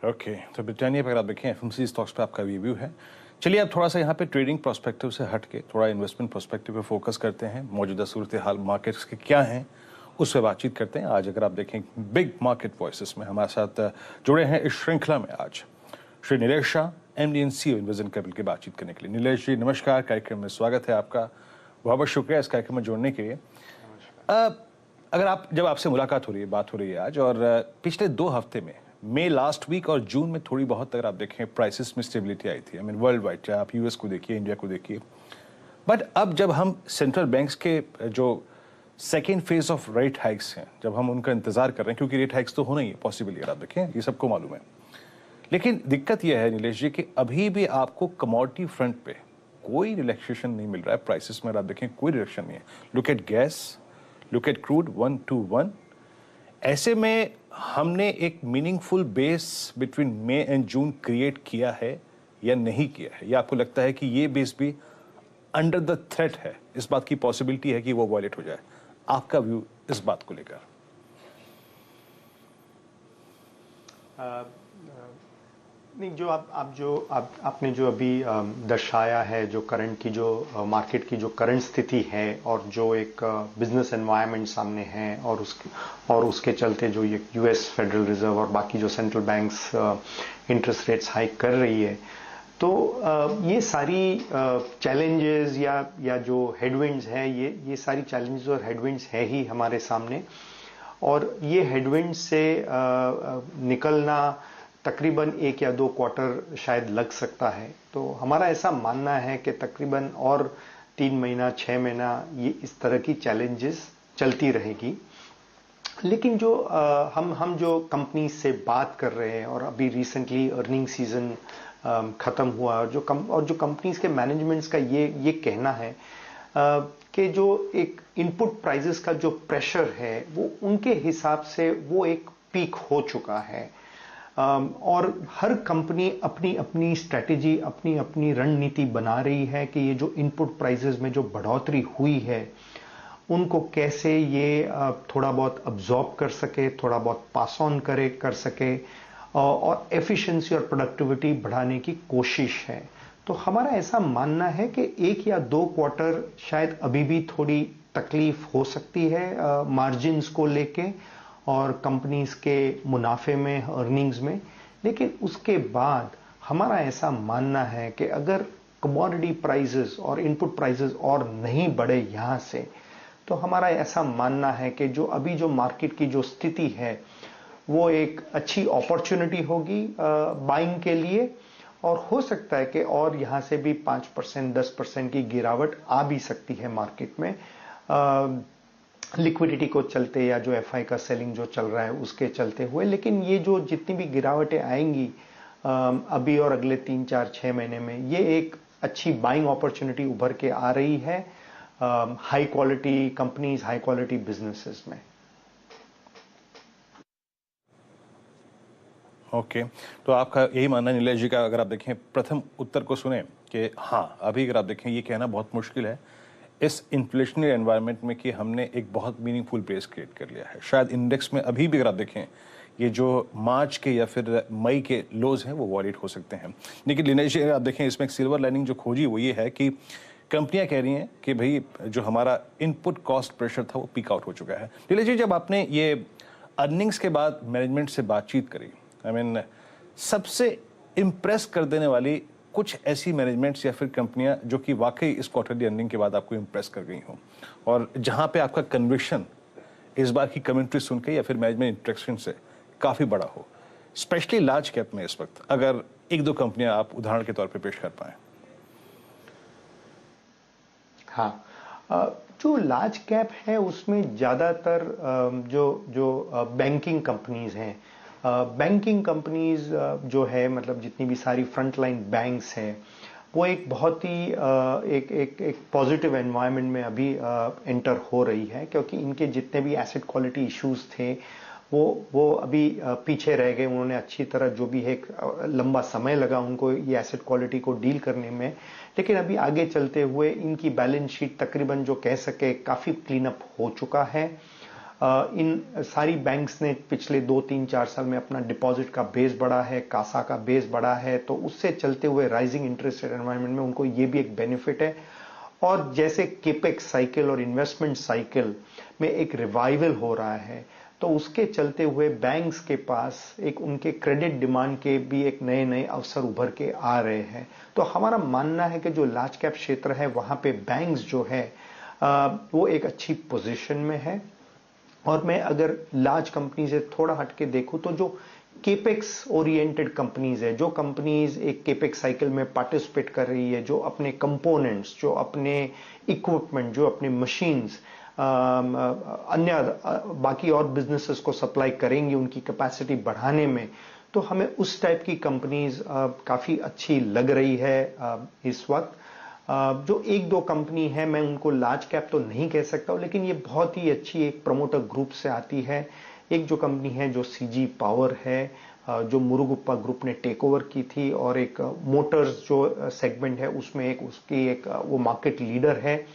Okay, तो Britannia पर अगर आप देखें एफएमसी स्टॉक्स पे आपका रिव्यू है। चलिए अब थोड़ा सा यहाँ पे ट्रेडिंग प्रोस्पेक्टिव से हट के थोड़ा इन्वेस्टमेंट प्रोस्पेक्टिव पे फोकस करते हैं। मौजूदा सूरत हाल मार्केट्स के क्या हैं उस पर बातचीत करते हैं। आज अगर आप देखें बिग मार्केट वॉइसेस में हमारे साथ जुड़े हैं इस श्रृंखला में आज Shri Nilesh Shah, MD and CEO invasion capital की बातचीत करने के लिए। नीलेश जी नमस्कार, कार्यक्रम में स्वागत है आपका। बहुत बहुत शुक्रिया इस कार्यक्रम में जुड़ने के लिए। अगर जब आपसे मुलाकात हो रही है, बात हो रही है आज, और पिछले 2 हफ्ते में मई लास्ट वीक और जून में थोड़ी बहुत अगर आप देखें प्राइसेस में स्टेबिलिटी आई थी। आई मीन वर्ल्ड वाइड, चाहे आप यूएस को देखिए, इंडिया को देखिए। बट अब जब हम सेंट्रल बैंक्स के जो second phase of rate hikes हैं, जब हम उनका इंतजार कर रहे हैं, क्योंकि रेट हाइक्स तो होना ही है पॉसिबल, अगर आप देखें ये सबको मालूम है। लेकिन दिक्कत यह है नीलेश जी कि अभी भी आपको कमोडिटी फ्रंट पे कोई रिलैक्सेशन नहीं मिल रहा है। प्राइसेस में आप देखें कोई रिडक्शन नहीं है। Look at gas, look at crude 121। ऐसे में हमने एक meaningful base between May and June create किया है या नहीं किया है, या आपको लगता है कि ये बेस भी अंडर द थ्रेट है, इस बात की पॉसिबिलिटी है कि वो वॉयलेट हो जाए? आपका व्यू इस बात को लेकर? नहीं, जो आपने जो अभी दर्शाया है, जो करंट की जो मार्केट की जो करंट स्थिति है और जो एक बिजनेस एनवायरनमेंट सामने है, और उसके चलते जो ये यूएस फेडरल रिजर्व और बाकी जो central banks interest rates hike कर रही है, तो ये सारी चैलेंजेस या जो हेडविंड्स है, ये सारी चैलेंजेस और हेडविंड्स है ही हमारे सामने। और ये हेडविंड से निकलना तकरीबन 1 या 2 क्वार्टर शायद लग सकता है। तो हमारा ऐसा मानना है कि तकरीबन और 3 महीना 6 महीना ये इस तरह की चैलेंजेस चलती रहेगी। लेकिन जो हम जो कंपनी से बात कर रहे हैं, और अभी रिसेंटली अर्निंग सीजन खत्म हुआ, और जो कंपनीज के मैनेजमेंट्स का ये कहना है कि जो एक इनपुट प्राइसेस का जो प्रेशर है वो उनके हिसाब से वो एक पीक हो चुका है। और हर कंपनी अपनी अपनी स्ट्रैटेजी, अपनी अपनी रणनीति बना रही है कि ये जो इनपुट प्राइसेस में जो बढ़ोतरी हुई है उनको कैसे ये थोड़ा बहुत अब्जॉर्ब कर सके, थोड़ा बहुत पास ऑन कर सके, और एफिशिएंसी और प्रोडक्टिविटी बढ़ाने की कोशिश है। तो हमारा ऐसा मानना है कि 1 या 2 क्वार्टर शायद अभी भी थोड़ी तकलीफ हो सकती है मार्जिन्स को लेके और कंपनीज के मुनाफे में, अर्निंग्स में। लेकिन उसके बाद हमारा ऐसा मानना है कि अगर कमोडिटी प्राइसेस और इनपुट प्राइसेस और नहीं बढ़े यहाँ से, तो हमारा ऐसा मानना है कि जो अभी जो मार्केट की जो स्थिति है वो एक अच्छी अपॉर्चुनिटी होगी बाइंग के लिए, और हो सकता है कि और यहाँ से भी 5% 10% की गिरावट आ भी सकती है मार्केट में, लिक्विडिटी को चलते या जो एफआई का सेलिंग जो चल रहा है उसके चलते हुए। लेकिन ये जो जितनी भी गिरावटें आएंगी अभी और अगले 3 4 6 महीने में, ये एक अच्छी बाइंग अपॉर्चुनिटी उभर के आ रही है high quality companies, high quality businesses में। ओके, तो आपका यही मानना है नीलेश जी का, अगर आप देखें प्रथम उत्तर को सुने कि हाँ, अभी अगर आप देखें ये कहना बहुत मुश्किल है इस इन्फ्लेशनरी एनवायरनमेंट में कि हमने एक बहुत मीनिंगफुल बेस क्रिएट कर लिया है। शायद इंडेक्स में अभी भी अगर आप देखें ये जो मार्च के या फिर मई के लोज हैं वो वॉलिट हो सकते हैं। लेकिन नीलेश जी अगर आप देखें इसमें एक सिल्वर लाइनिंग जो खोजी वो ये है कि कंपनियां कह रही हैं कि भाई जो हमारा इनपुट कॉस्ट प्रेशर था वो पीक आउट हो चुका है। नीलेश जी, जब आपने ये अर्निंग्स के बाद मैनेजमेंट से बातचीत करी, आई मीन सबसे इम्प्रेस कर देने वाली कुछ ऐसी मैनेजमेंट्स या फिर कंपनियां जो कि वाकई इस क्वार्टरली अर्निंग के बाद आपको इम्प्रेस कर गई हो, और जहां पे आपका कन्विक्शन इस बार की कमेंट्री सुन के या फिर मैनेजमेंट इंटरेक्शन से काफी बड़ा हो, स्पेशली लार्ज कैप में इस वक्त, अगर 1-2 कंपनियां आप उदाहरण के तौर पे पेश कर पाए? हाँ, जो लार्ज कैप है उसमें ज़्यादातर जो बैंकिंग कंपनीज हैं, बैंकिंग कंपनीज जो है, मतलब जितनी भी सारी फ्रंटलाइन बैंक्स हैं, वो एक बहुत ही एक पॉजिटिव एनवायरनमेंट में अभी एंटर हो रही है, क्योंकि इनके जितने भी एसेट क्वालिटी इश्यूज थे वो अभी पीछे रह गए। उन्होंने अच्छी तरह, जो भी है, लंबा समय लगा उनको ये एसेट क्वालिटी को डील करने में, लेकिन अभी आगे चलते हुए इनकी बैलेंस शीट तकरीबन जो कह सके काफ़ी क्लीन अप हो चुका है। इन सारी बैंक्स ने पिछले 2-3-4 साल में अपना डिपॉजिट का बेस बढ़ा है, कासा का बेस बढ़ा है, तो उससे चलते हुए राइजिंग इंटरेस्ट रेट एनवायरनमेंट में उनको ये भी एक बेनिफिट है। और जैसे केपेक्स साइकिल और इन्वेस्टमेंट साइकिल में एक रिवाइवल हो रहा है, तो उसके चलते हुए बैंक्स के पास एक उनके क्रेडिट डिमांड के भी एक नए नए अवसर उभर के आ रहे हैं। तो हमारा मानना है कि जो लार्ज कैप क्षेत्र है वहां पे बैंक्स जो है वो एक अच्छी पोजीशन में है। और मैं अगर लार्ज कंपनी से थोड़ा हटके देखूं तो जो केपेक्स ओरिएंटेड कंपनीज है, जो कंपनीज एक केपेक्स साइकिल में पार्टिसिपेट कर रही है, जो अपने कंपोनेंट्स, जो अपने इक्विपमेंट, जो अपने मशीन्स अन्य बाकी और बिजनेसेस को सप्लाई करेंगी उनकी कैपेसिटी बढ़ाने में, तो हमें उस टाइप की कंपनीज काफी अच्छी लग रही है इस वक्त। जो एक दो कंपनी है, मैं उनको लार्ज कैप तो नहीं कह सकता हूं, लेकिन ये बहुत ही अच्छी एक प्रमोटर ग्रुप से आती है। एक जो कंपनी है जो सीजी पावर है, जो मुरुगुप्पा ग्रुप ने टेक ओवर की थी, और एक मोटर्स जो सेगमेंट है उसमें एक उसकी एक वो मार्केट लीडर है,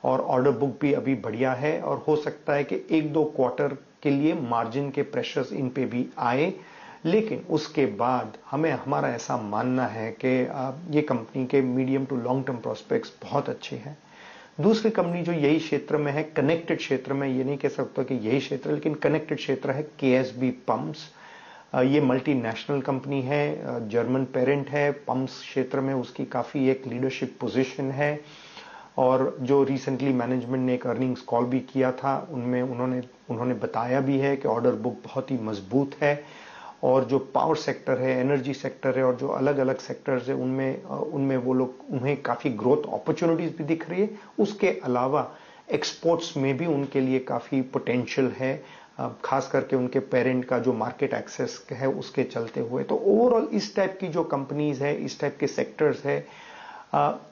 और ऑर्डर बुक भी अभी बढ़िया है। और हो सकता है कि एक दो क्वार्टर के लिए मार्जिन के प्रेशर्स इन पे भी आए, लेकिन उसके बाद हमें हमारा ऐसा मानना है कि ये कंपनी के medium to long term prospects बहुत अच्छे हैं। दूसरी कंपनी जो यही क्षेत्र में है, कनेक्टेड क्षेत्र में, ये नहीं कह सकता कि यही क्षेत्र, लेकिन कनेक्टेड क्षेत्र है, केएसबी पंप्स। ये मल्टीनेशनल कंपनी है, जर्मन पेरेंट है, पंप्स क्षेत्र में उसकी काफी एक लीडरशिप पोजीशन है। और जो रिसेंटली मैनेजमेंट ने एक अर्निंग्स कॉल भी किया था, उनमें उन्होंने बताया भी है कि ऑर्डर बुक बहुत ही मजबूत है, और जो पावर सेक्टर है, एनर्जी सेक्टर है, और जो अलग अलग सेक्टर्स है उनमें वो लोग, उन्हें काफी ग्रोथ अपॉर्चुनिटीज भी दिख रही है। उसके अलावा एक्सपोर्ट्स में भी उनके लिए काफी पोटेंशियल है, खास करके उनके पेरेंट का जो मार्केट एक्सेस है उसके चलते हुए। तो ओवरऑल इस टाइप की जो कंपनीज है, इस टाइप के सेक्टर्स है,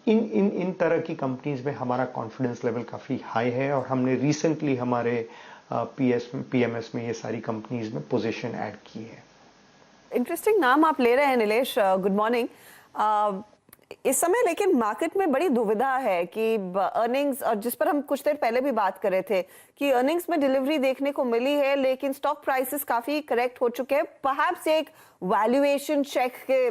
इन तरह की कंपनीज में हमारा कॉन्फिडेंस लेवल काफी हाई है, और हमने रिसेंटली हमारे पीएमएस में ये सारी कंपनीज में पोजीशन ऐड की है। इंटरेस्टिंग नाम आप ले रहे हैं नीलेश, गुड मॉर्निंग। इस समय लेकिन मार्केट में बड़ी दुविधा है कि अर्निंग्स, और जिस पर हम कुछ देर पहले भी बात कर रहे थे कि अर्निंग्स में डिलीवरी देखने को मिली है, लेकिन स्टॉक प्राइसेस काफी करेक्ट हो चुके हैं। परहैप्स एक वैल्यूएशन चेक के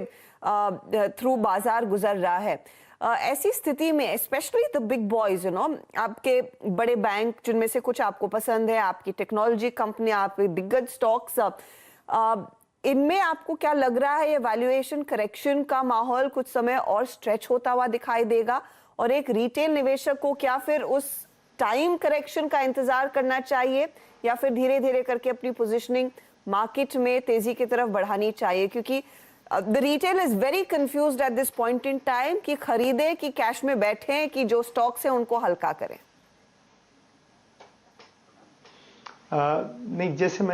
थ्रू बाजार गुजर रहा है। ऐसी स्थिति में स्पेशली द बिग बॉयज, आपके बड़े बैंक जिनमें से कुछ आपको पसंद है, आपकी टेक्नोलॉजी कंपनी, आपके दिग्गज स्टॉक्स, इनमें आपको क्या लग रहा है, ये वैल्यूएशन करेक्शन का माहौल कुछ समय और स्ट्रेच होता हुआ दिखाई देगा? और एक रिटेल निवेशक को क्या फिर उस टाइम करेक्शन का इंतजार करना चाहिए, या फिर धीरे धीरे करके अपनी पोजीशनिंग मार्केट में तेजी की तरफ बढ़ानी चाहिए? क्योंकि the retail is very confused at this point in time कि खरीदे कि कैश में बैठे, कि जो स्टॉक्स हैं उनको हल्का करें। नहीं, जैसे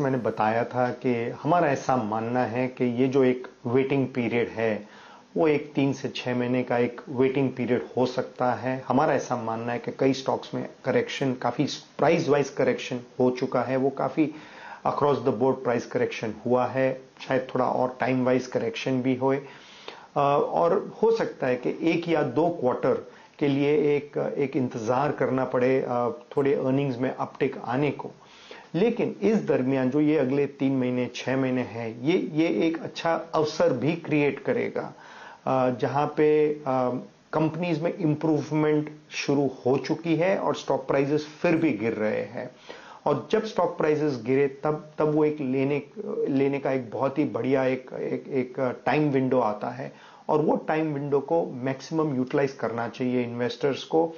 मैंने बताया था कि हमारा ऐसा मानना है कि ये जो एक वेटिंग पीरियड है वो एक 3 से 6 महीने का एक वेटिंग पीरियड हो सकता है। हमारा ऐसा मानना है कि कई स्टॉक्स में करेक्शन, काफी प्राइस वाइज करेक्शन हो चुका है, वो काफी across the board price correction हुआ है, शायद थोड़ा और टाइम वाइज करेक्शन भी होए, और हो सकता है कि 1 या 2 क्वार्टर के लिए एक इंतजार करना पड़े थोड़े अर्निंग्स में अपटिक आने को। लेकिन इस दरमियान जो ये अगले 3 महीने 6 महीने हैं, ये एक अच्छा अवसर भी क्रिएट करेगा, जहां पे कंपनीज में इंप्रूवमेंट शुरू हो चुकी है और स्टॉक प्राइसेस फिर भी गिर रहे हैं। और जब स्टॉक प्राइसेस गिरे तब वो एक लेने का एक बहुत ही बढ़िया एक टाइम विंडो आता है, और वो टाइम विंडो को मैक्सिमम यूटिलाइज करना चाहिए इन्वेस्टर्स को,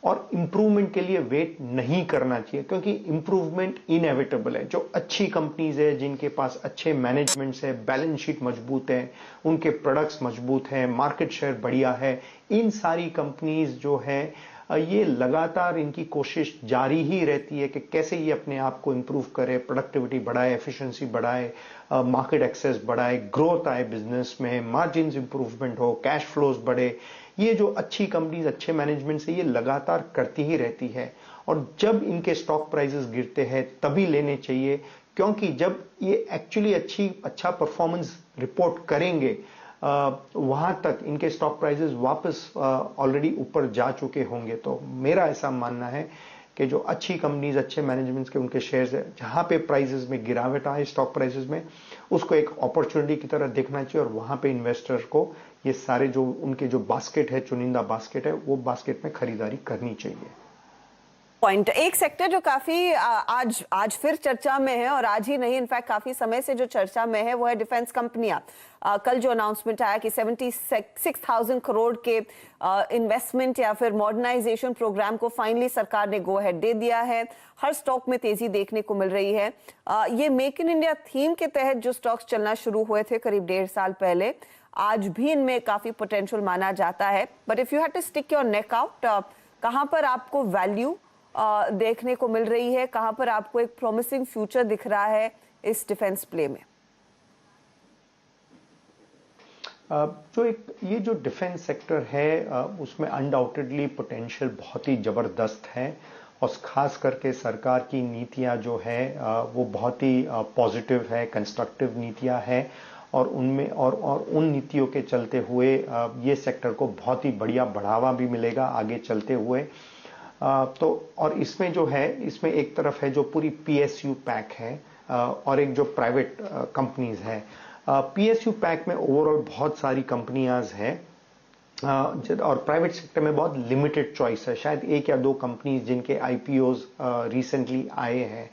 और इंप्रूवमेंट के लिए वेट नहीं करना चाहिए, क्योंकि इंप्रूवमेंट इनएविटेबल है। जो अच्छी कंपनीज है, जिनके पास अच्छे मैनेजमेंट्स है, बैलेंस शीट मजबूत है, उनके प्रोडक्ट्स मजबूत हैं, मार्केट शेयर बढ़िया है, इन सारी कंपनीज जो है ये लगातार इनकी कोशिश जारी ही रहती है कि कैसे ये अपने आप को इंप्रूव करे, प्रोडक्टिविटी बढ़ाए, एफिशिएंसी बढ़ाए, मार्केट एक्सेस बढ़ाए, ग्रोथ आए बिजनेस में, मार्जिन इंप्रूवमेंट हो, कैश फ्लोज बढ़े। ये जो अच्छी कंपनीज, अच्छे मैनेजमेंट से ये लगातार करती ही रहती है, और जब इनके स्टॉक प्राइसेस गिरते हैं तभी लेने चाहिए, क्योंकि जब ये एक्चुअली अच्छा परफॉर्मेंस रिपोर्ट करेंगे वहां तक इनके स्टॉक प्राइसेस वापस ऑलरेडी ऊपर जा चुके होंगे। तो मेरा ऐसा मानना है कि जो अच्छी कंपनीज, अच्छे मैनेजमेंट्स के उनके शेयर्स है, जहां पे प्राइसेस में गिरावट आए स्टॉक प्राइसेस में, उसको एक अपॉर्चुनिटी की तरह देखना चाहिए और वहां पे इन्वेस्टर को ये सारे जो उनके जो बास्केट है, चुनिंदा बास्केट है, वो बास्केट में खरीदारी करनी चाहिए। पॉइंट। एक सेक्टर जो काफी आज फिर चर्चा में है, और आज ही नहीं, इनफैक्ट काफी समय से जो चर्चा में है, वो है डिफेंस कंपनियां। कल जो अनाउंसमेंट आया कि 76,000 करोड़ के इन्वेस्टमेंट या फिर मॉडर्नाइजेशन प्रोग्राम को फाइनली सरकार ने गो अहेड दे दिया है। हर स्टॉक में तेजी देखने को मिल रही है। ये मेक इन इंडिया थीम के तहत जो स्टॉक्स चलना शुरू हुए थे करीब 1.5 साल पहले, आज भी इनमें काफी पोटेंशियल माना जाता है। But if you have to stick your neck out, कहां पर आपको वैल्यू देखने को मिल रही है, कहां पर आपको एक प्रॉमिसिंग फ्यूचर दिख रहा है इस डिफेंस प्ले में? ये जो डिफेंस सेक्टर है, उसमें अनडाउटेडली पोटेंशियल बहुत ही जबरदस्त है, और खास करके सरकार की नीतियां जो है वो बहुत ही पॉजिटिव है, कंस्ट्रक्टिव नीतियां है, और उनमें और उन नीतियों के चलते हुए ये सेक्टर को बहुत ही बढ़िया बढ़ावा भी मिलेगा आगे चलते हुए। तो और इसमें जो है, इसमें एक तरफ है जो पूरी PSU पैक है, और एक जो प्राइवेट कंपनीज है। PSU पैक में ओवरऑल बहुत सारी कंपनियां हैं, और प्राइवेट सेक्टर में बहुत लिमिटेड चॉइस है, शायद 1 या 2 कंपनीज जिनके IPOs रिसेंटली आए हैं,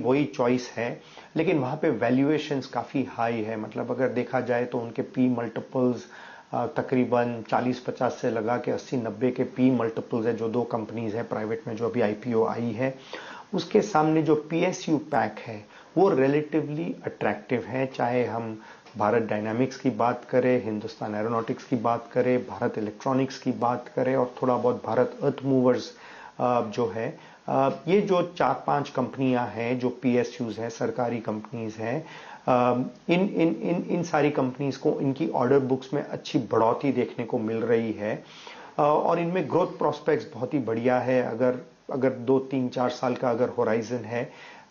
वही चॉइस है। लेकिन वहां पे वैल्यूएशंस काफी हाई है, मतलब अगर देखा जाए तो उनके P मल्टीपल्स तकरीबन 40-50 से लगा के 80-90 के P मल्टीपल्स है, जो 2 कंपनीज है प्राइवेट में जो अभी IPO आई है। उसके सामने जो PSU पैक है वो रिलेटिवली अट्रैक्टिव है, चाहे हम भारत डायनामिक्स की बात करें, हिंदुस्तान एरोनॉटिक्स की बात करें, भारत इलेक्ट्रॉनिक्स की बात करें, और थोड़ा बहुत भारत अर्थ मूवर्स जो है। ये जो 4-5 कंपनियां हैं जो PSUs हैं, सरकारी कंपनीज हैं, इन सारी कंपनीज को इनकी ऑर्डर बुक्स में अच्छी बढ़ोतरी देखने को मिल रही है, और इनमें ग्रोथ प्रोस्पेक्ट्स बहुत ही बढ़िया है। अगर 2-3-4 साल का अगर होराइजन है,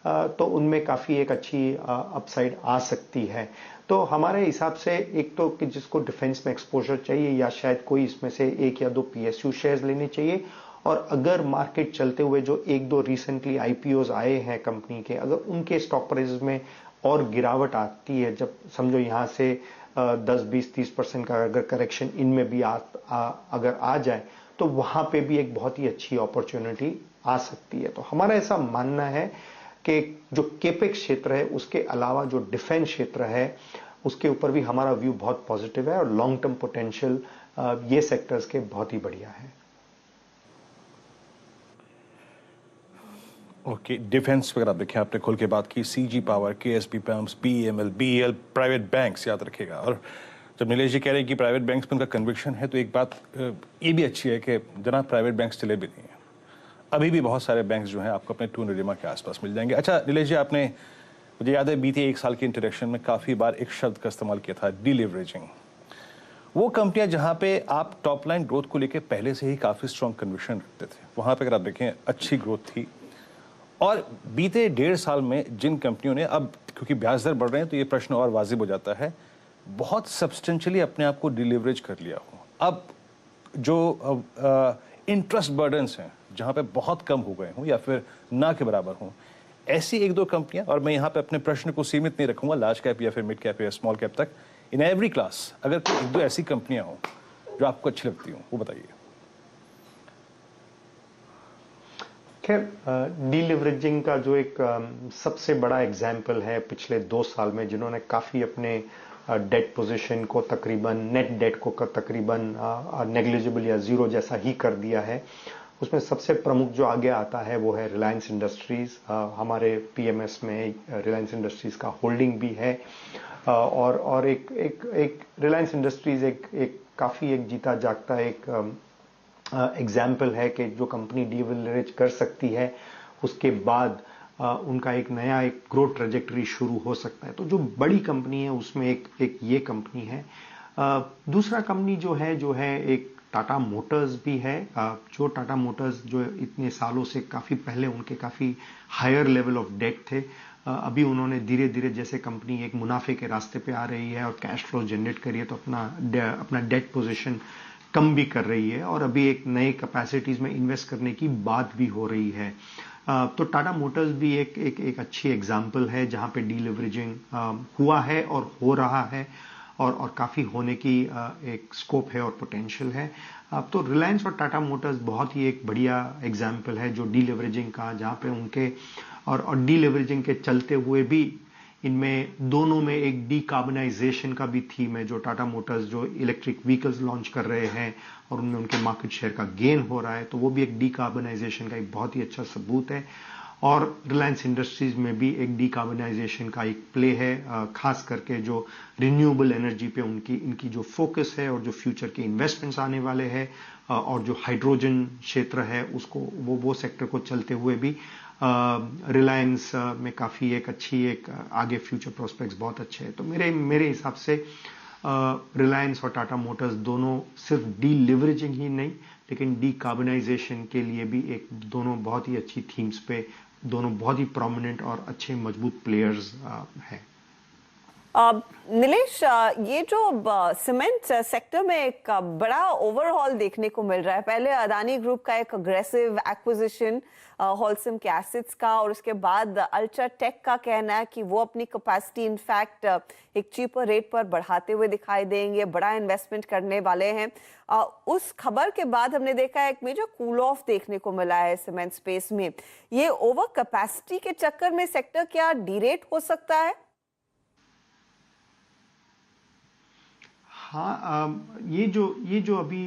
तो उनमें काफी एक अच्छी अपसाइड आ सकती है। तो हमारे हिसाब से एक तो कि जिसको डिफेंस में एक्सपोजर चाहिए, या शायद कोई इसमें से 1 या 2 PSU शेयर्स लेने चाहिए, और अगर मार्केट चलते हुए जो 1-2 रिसेंटली IPOs आए हैं कंपनी के, अगर उनके स्टॉक प्राइसेस में और गिरावट आती है, जब समझो यहां से 10-20-30% का अगर करेक्शन इनमें भी अगर आ जाए, तो वहां पे भी एक बहुत ही अच्छी अपॉर्चुनिटी आ सकती है। तो हमारा ऐसा मानना है कि जो केपेक्स क्षेत्र है, उसके अलावा जो डिफेंस क्षेत्र है, उसके ऊपर भी हमारा व्यू बहुत पॉजिटिव है, और लॉन्ग टर्म पोटेंशियल ये सेक्टर्स के बहुत ही बढ़िया है। ओके, डिफेंस वगैरह आप देखिए, आपने खुल के बात की, CG power, KSP pumps, BEML, BEL, private banks, याद रखिएगा। और जब नीलेश जी कह रहे हैं कि प्राइवेट बैंक्स में उनका कन्विक्शन है, तो एक बात ये भी अच्छी है कि जना प्राइवेट बैंक्स चले भी नहीं हैं, अभी भी बहुत सारे बैंक्स जो हैं आपको अपने टू निर्मा के आसपास मिल जाएंगे। अच्छा नीलेश जी, आपने, मुझे याद है बीते 1 साल के इंटरेक्शन में काफ़ी बार एक शब्द का इस्तेमाल किया था, डीलिवरेजिंग। वो कंपनियां जहां पे आप टॉप लाइन ग्रोथ को लेकर पहले से ही काफ़ी स्ट्रॉन्ग कन्विक्शन रखते थे, वहां पर अगर आप देखें अच्छी ग्रोथ थी। और बीते 1.5 साल में जिन कंपनियों ने, अब क्योंकि ब्याज दर बढ़ रहे हैं तो ये प्रश्न और वाजिब हो जाता है, बहुत सब्सटेंशियली अपने आप को डिलीवरेज कर लिया हो। अब जो इंटरेस्ट बर्डन्स हैं जहां पे बहुत कम हो गए हों या फिर ना के बराबर हों, ऐसी 1-2 कंपनियां, और मैं यहाँ पे अपने प्रश्न को सीमित नहीं रखूंगा लार्ज कैप या फिर मिड कैप या स्मॉल कैप तक, इन एवरी क्लास, अगर कोई 1-2 ऐसी कंपनियां हों जो आपको अच्छी लगती हों, वो बताइए। खैर, डीलिवरेजिंग का जो एक सबसे बड़ा एग्जाम्पल है पिछले 2 साल में, जिन्होंने काफ़ी अपने डेट पोजीशन को तकरीबन, नेट डेट को तकरीबन नेग्लिजिबल या ज़ीरो जैसा ही कर दिया है, उसमें सबसे प्रमुख जो आगे आता है वो है रिलायंस इंडस्ट्रीज़। हमारे PMS में रिलायंस इंडस्ट्रीज़ का होल्डिंग भी है, और एक रिलायंस इंडस्ट्रीज़ एक काफ़ी एक जीता जागता एक एग्जाम्पल है कि जो कंपनी डीलिवरेज कर सकती है, उसके बाद उनका एक नया एक ग्रोथ ट्रेजेक्टरी शुरू हो सकता है। तो जो बड़ी कंपनी है उसमें एक ये कंपनी है। दूसरा कंपनी जो है एक टाटा मोटर्स भी है। जो टाटा मोटर्स जो इतने सालों से काफ़ी पहले उनके काफ़ी हायर लेवल ऑफ डेट थे, अभी उन्होंने धीरे धीरे, जैसे कंपनी एक मुनाफे के रास्ते पे आ रही है और कैश फ्लो जनरेट करी है, तो अपना डेट पोजीशन कम भी कर रही है और अभी एक नए कैपेसिटीज में इन्वेस्ट करने की बात भी हो रही है। तो टाटा मोटर्स भी एक अच्छी एग्जाम्पल है जहां पे डीलिवरेजिंग हुआ है और हो रहा है और काफी होने की एक स्कोप है और पोटेंशियल है। तो रिलायंस और टाटा मोटर्स बहुत ही एक बढ़िया एग्जाम्पल है जो डीलिवरेजिंग का, जहां पे उनके और डीलिवरेजिंग के चलते हुए भी इनमें दोनों में एक डीकार्बनाइजेशन का भी थीम है। जो टाटा मोटर्स जो इलेक्ट्रिक व्हीकल्स लॉन्च कर रहे हैं और उनमें उनके मार्केट शेयर का गेन हो रहा है, तो वो भी एक डीकार्बनाइजेशन का एक बहुत ही अच्छा सबूत है। और रिलायंस इंडस्ट्रीज में भी एक डीकार्बनाइजेशन का एक प्ले है, खास करके जो रिन्यूएबल एनर्जी पे इनकी जो फोकस है और जो फ्यूचर के इन्वेस्टमेंट्स आने वाले हैं, और जो हाइड्रोजन क्षेत्र है उसको वो सेक्टर को चलते हुए भी रिलायंस में काफी एक अच्छी एक आगे फ्यूचर प्रोस्पेक्ट्स बहुत अच्छे हैं। तो मेरे हिसाब से रिलायंस और टाटा मोटर्स दोनों सिर्फ डीलिवरेजिंग ही नहीं लेकिन डीकार्बनाइजेशन के लिए भी एक दोनों बहुत ही अच्छी थीम्स पे दोनों बहुत ही प्रोमिनेंट और अच्छे मजबूत प्लेयर्स हैं। नीलेश, ये जो सीमेंट सेक्टर में एक बड़ा ओवरहॉल देखने को मिल रहा है। पहले अदानी ग्रुप का एक अग्रेसिव एक्विजिशन होलसेम के एसेट्स का, और उसके बाद अल्ट्राटेक का कहना है कि वो अपनी कैपेसिटी इनफैक्ट एक चीपर रेट पर बढ़ाते हुए दिखाई देंगे, बड़ा इन्वेस्टमेंट करने वाले हैं। उस खबर के बाद हमने देखा है एक मेजर कूल ऑफ देखने को मिला है सीमेंट स्पेस में। ये ओवर कैपेसिटी के चक्कर में सेक्टर क्या डीरेट हो सकता है? हाँ, ये जो अभी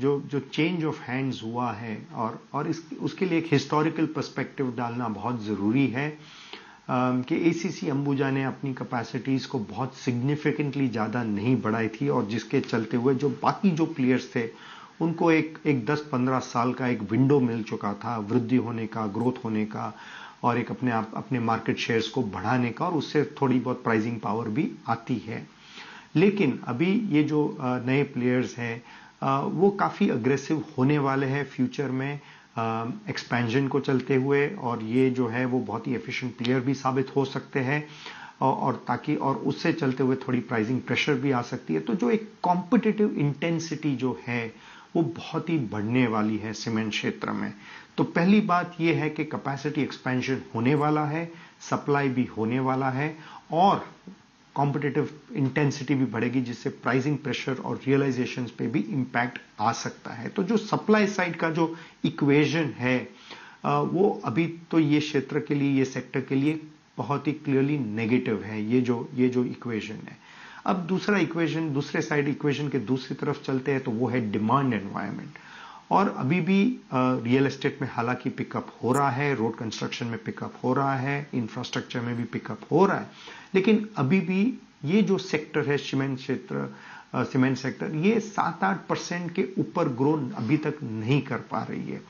जो चेंज ऑफ हैंड्स हुआ है और उसके लिए एक हिस्टोरिकल पर्सपेक्टिव डालना बहुत ज़रूरी है कि एसीसी अंबुजा ने अपनी कैपेसिटीज़ को बहुत सिग्निफिकेंटली ज़्यादा नहीं बढ़ाई थी, और जिसके चलते हुए जो बाकी जो प्लेयर्स थे उनको एक 10-15 साल का एक विंडो मिल चुका था वृद्धि होने का, ग्रोथ होने का, और एक अपने मार्केट शेयर्स को बढ़ाने का, और उससे थोड़ी बहुत प्राइसिंग पावर भी आती है। लेकिन अभी ये जो नए प्लेयर्स हैं वो काफ़ी अग्रेसिव होने वाले हैं फ्यूचर में एक्सपेंशन को चलते हुए, और ये जो है वो बहुत ही एफिशिएंट प्लेयर भी साबित हो सकते हैं, और उससे चलते हुए थोड़ी प्राइसिंग प्रेशर भी आ सकती है। तो जो एक कॉम्पिटिटिव इंटेंसिटी जो है वो बहुत ही बढ़ने वाली है सीमेंट क्षेत्र में। तो पहली बात ये है कि कैपेसिटी एक्सपेंशन होने वाला है, सप्लाई भी होने वाला है, और कॉम्पिटिटिव इंटेंसिटी भी बढ़ेगी, जिससे प्राइसिंग प्रेशर और रियलाइजेशंस पे भी इंपैक्ट आ सकता है। तो जो सप्लाई साइड का जो इक्वेशन है वो अभी तो ये क्षेत्र के लिए, ये सेक्टर के लिए बहुत ही क्लियरली नेगेटिव है, ये जो इक्वेशन है। अब दूसरे साइड इक्वेशन के दूसरी तरफ चलते हैं तो वो है डिमांड एनवायरनमेंट। और अभी भी रियल एस्टेट में हालांकि पिकअप हो रहा है, रोड कंस्ट्रक्शन में पिकअप हो रहा है, इंफ्रास्ट्रक्चर में भी पिकअप हो रहा है, लेकिन अभी भी ये जो सेक्टर है सीमेंट सेक्टर, ये 7-8% के ऊपर ग्रो अभी तक नहीं कर पा रही है।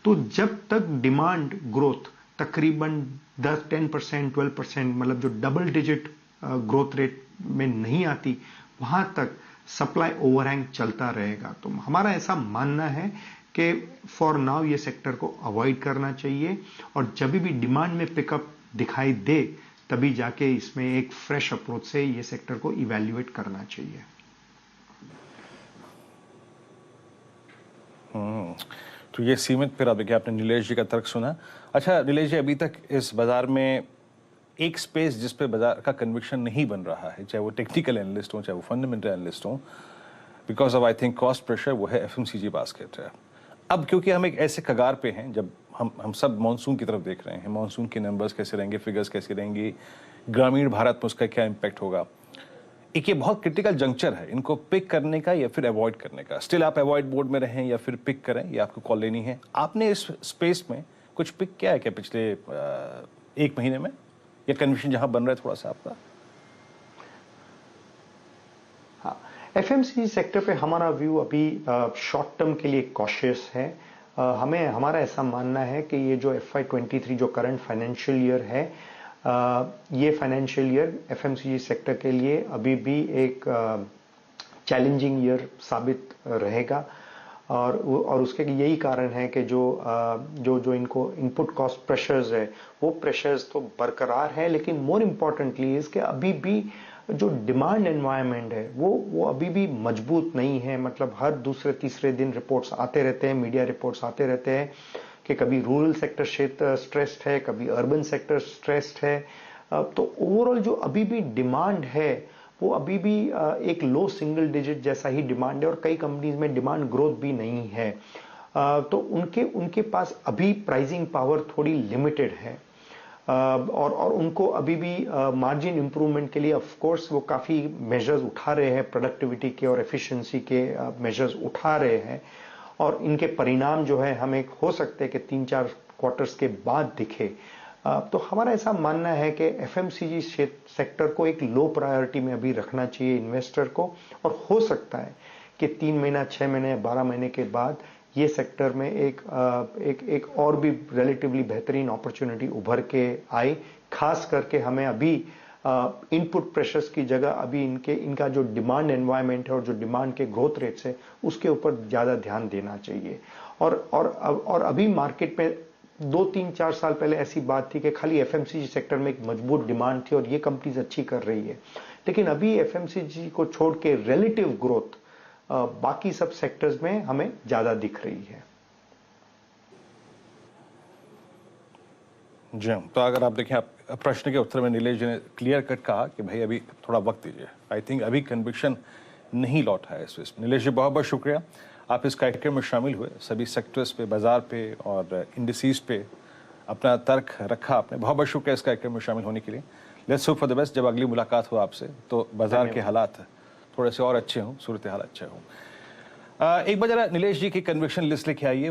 तो जब तक डिमांड ग्रोथ तकरीबन 10% 12%, मतलब जो डबल डिजिट ग्रोथ रेट में नहीं आती, वहां तक सप्लाई ओवरहैंग चलता रहेगा। तो हमारा ऐसा मानना है कि फॉर नाउ ये सेक्टर को अवॉइड करना चाहिए, और जब भी डिमांड में पिकअप दिखाई दे तभी जाके इसमें एक फ्रेश अप्रोच से ये सेक्टर को इवैल्यूएट करना चाहिए। तो ये सीमित फिर अब आपने नीलेश जी का तर्क सुना। अच्छा नीलेश जी, अभी तक इस बाजार में एक स्पेस जिस पे बाजार का कन्विक्शन नहीं बन रहा है, चाहे वो टेक्निकल एनालिस्ट हो चाहे वो फंडामेंटल एनालिस्ट हो, because of I think cost pressure, वो है एफएमसीजी बास्केट है। अब क्योंकि हम एक ऐसे कगार पे हैं जब हम सब मानसून की तरफ देख रहे हैं, मानसून के नंबर्स कैसे रहेंगे, फिगर्स कैसे रहेंगी, ग्रामीण भारत में उसका क्या इम्पैक्ट होगा, एक ये बहुत क्रिटिकल जंक्चर है इनको पिक करने का या फिर अवॉइड करने का। स्टिल आप अवॉइड बोर्ड में रहें या फिर पिक करें, ये आपको कॉल लेनी है। आपने इस स्पेस में कुछ पिक किया है क्या पिछले 1 महीने में, या कन्विक्शन जहां बन रहा है थोड़ा सा आपका? हाँ, एफएमसीजी सेक्टर पे हमारा व्यू अभी शॉर्ट टर्म के लिए कॉशियस है। हमारा ऐसा मानना है कि ये जो FY23 जो करंट फाइनेंशियल ईयर है, ये फाइनेंशियल ईयर एफएमसीजी सेक्टर के लिए अभी भी एक चैलेंजिंग ईयर साबित रहेगा, और उसके यही कारण है कि जो इनको इनपुट कॉस्ट प्रेशर्स है वो प्रेशर्स तो बरकरार है, लेकिन मोर इम्पोर्टेंटली इसके अभी भी जो डिमांड एनवायरनमेंट है वो अभी भी मजबूत नहीं है। मतलब हर दूसरे तीसरे दिन रिपोर्ट्स आते रहते हैं, मीडिया रिपोर्ट्स आते रहते हैं कि कभी रूरल सेक्टर क्षेत्र स्ट्रेस्ड है, कभी अर्बन सेक्टर स्ट्रेस्ड है। तो ओवरऑल जो अभी भी डिमांड है वो अभी भी एक लो सिंगल डिजिट जैसा ही डिमांड है और कई कंपनीज में डिमांड ग्रोथ भी नहीं है। तो उनके पास अभी प्राइसिंग पावर थोड़ी लिमिटेड है और उनको अभी भी मार्जिन इंप्रूवमेंट के लिए ऑफ कोर्स वो काफ़ी मेजर्स उठा रहे हैं, प्रोडक्टिविटी के और एफिशिएंसी के मेजर्स उठा रहे हैं और इनके परिणाम जो है हमें हो सकते हैं कि 3-4 क्वार्टर्स के बाद दिखे। तो हमारा ऐसा मानना है कि एफएमसीजी सेक्टर को एक लो प्रायोरिटी में अभी रखना चाहिए इन्वेस्टर को और हो सकता है कि 3 महीना, 6 महीने, 12 महीने के बाद ये सेक्टर में एक और भी रिलेटिवली बेहतरीन अपॉर्चुनिटी उभर के आए। खास करके हमें अभी इनपुट प्रेशर्स की जगह अभी इनका जो डिमांड एनवायरनमेंट है और जो डिमांड के ग्रोथ रेट्स है उसके ऊपर ज़्यादा ध्यान देना चाहिए। और अभी मार्केट में 2-3-4 साल पहले ऐसी बात थी कि खाली एफएमसीजी सेक्टर में एक मजबूत डिमांड थी और ये कंपनीज अच्छी कर रही है, लेकिन अभी एफएमसीजी को छोड़ के रिलेटिव ग्रोथ बाकी सब सेक्टर्स में हमें ज्यादा दिख रही है। जी हाँ, तो अगर आप देखें, आप प्रश्न के उत्तर में नीलेश जी ने क्लियर कट कहा कि भाई अभी थोड़ा वक्त दीजिए। आई थिंक अभी कन्विक्शन नहीं लौटा है इस में। नीलेश जी बहुत बहुत शुक्रिया, आप इस कार्यक्रम में शामिल हुए, सभी सेक्टर्स पे, बाजार पे और इंडिसेस पे अपना तर्क रखा आपने। बहुत बहुत शुक्रिया इस कार्यक्रम में शामिल होने के लिए। Let's hope for the best, जब अगली मुलाकात हो आपसे तो बाजार के हालात थोड़े से और अच्छे हों, सूरत हाल अच्छे हों। एक बार जरा नीलेश जी की कन्विक्शन लिस्ट लेके आइए।